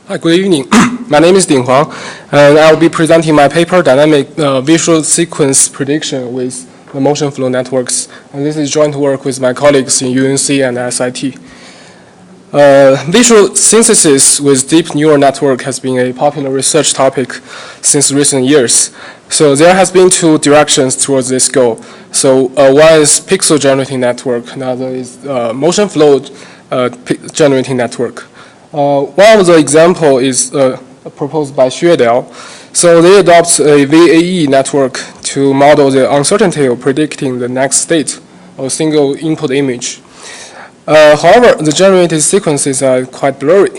Hi, good evening. My name is Dinghuang, and I will be presenting my paper, Dynamic Visual Sequence Prediction with the MoFlow Networks. And this is joint work with my colleagues in UNC and SIT. Visual synthesis with deep neural network has been a popular research topic since recent years. So there has been two directions towards this goal. So one is pixel generating network, another is motion flow generating network. One of the example is proposed by Xue et al. So they adopt a VAE network to model the uncertainty of predicting the next state of a single input image. However, the generated sequences are quite blurry.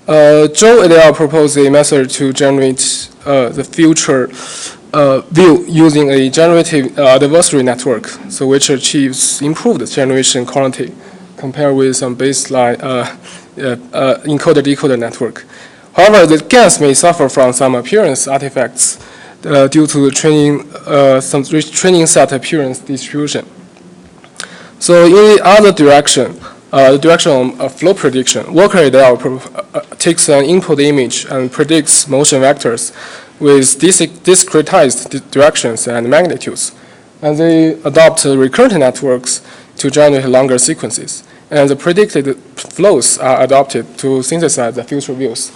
Zhou et al. Proposed a method to generate the future view using a generative adversary network, so which achieves improved generation quality compared with some baseline encoder-decoder network. However, the GANs may suffer from some appearance artifacts due to some training set appearance distribution. So in the other direction, the direction of flow prediction, Walker et al. Takes an input image and predicts motion vectors with discretized directions and magnitudes. And they adopt recurrent networks to generate longer sequences. And the predicted flows are adopted to synthesize the future views.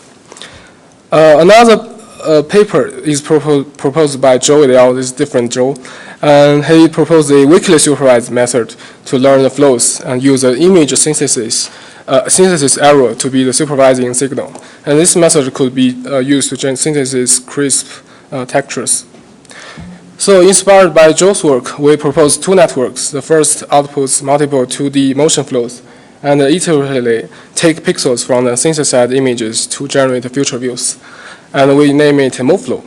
Another paper is proposed by Zhou et al. This is different Zhou. And he proposed a weakly supervised method to learn the flows and use an image synthesis error to be the supervising signal. And this method could be used to synthesize crisp textures. So inspired by Zhou's work, we proposed two networks. The first outputs multiple 2D motion flows and iteratively take pixels from the synthesized images to generate future views. And we name it MoFlow.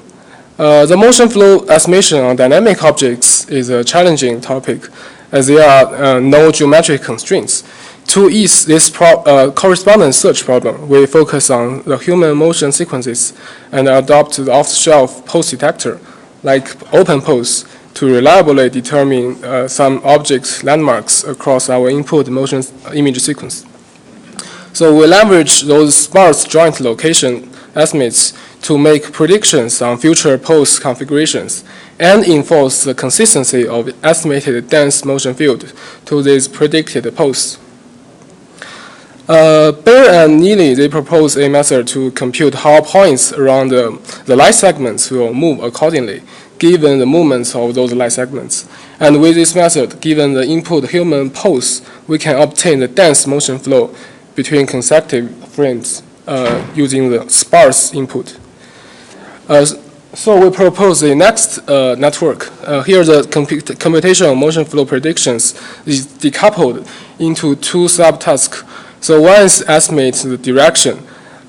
The motion flow estimation on dynamic objects is a challenging topic as there are no geometric constraints. To ease this correspondence search problem, we focus on the human motion sequences and adopt the off-the-shelf pose detector like OpenPose to reliably determine some object landmarks across our input motion image sequence. So we leverage those sparse joint location estimates to make predictions on future pose configurations and enforce the consistency of estimated dense motion field to this predicted pose. Baer and Neely, they propose a method to compute how points around the light segments will move accordingly, given the movements of those light segments. And with this method, given the input human pose, we can obtain the dense motion flow between consecutive frames using the sparse input. So we propose the next network. Here the computational motion flow predictions is decoupled into two subtasks. So one is estimate the direction,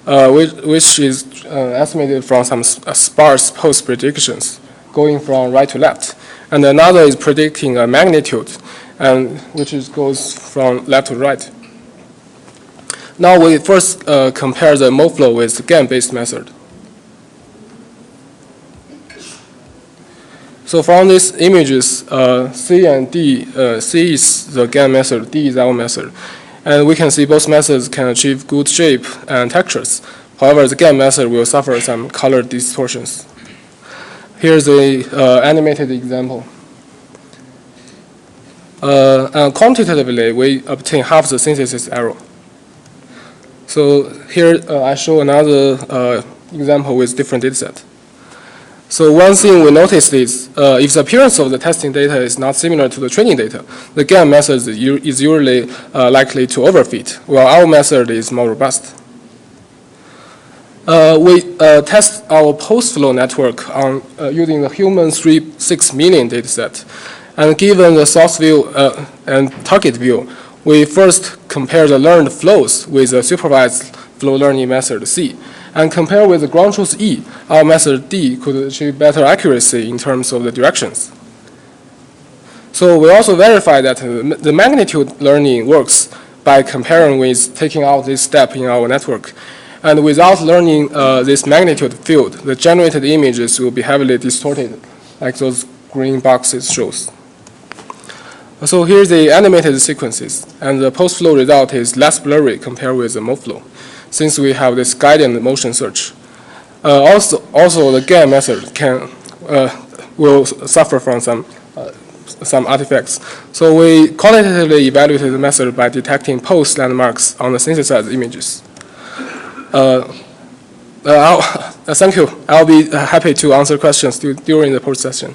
which is estimated from some sparse pose predictions going from right to left. And another is predicting a magnitude, and which goes from left to right. Now we first compare the MoFlow with the GAN-based method. So from these images, C and D, C is the GAN method, D is our method. And we can see both methods can achieve good shape and textures. However, the GAN method will suffer some color distortions. Here's the animated example. And quantitatively, we obtain half the synthesis error. So here I show another example with different dataset. So one thing we noticed is if the appearance of the testing data is not similar to the training data, the GAN method is usually likely to overfit, while our method is more robust. We test our PoseFlow network on using the human 6 million dataset. And given the source view and target view, we first compare the learned flows with the supervised flow learning method C. And compare with the ground truth E, our method D could achieve better accuracy in terms of the directions. So we also verify that the magnitude learning works by comparing with taking out this step in our network. And without learning this magnitude field, the generated images will be heavily distorted, like those green boxes shows. So here's the animated sequences, and the post-flow result is less blurry compared with the MoFlow. since we have this guided motion search. Also, the GAN method will suffer from some artifacts. So we qualitatively evaluated the method by detecting pose landmarks on the synthesized images. Thank you. I'll be happy to answer questions during the post session.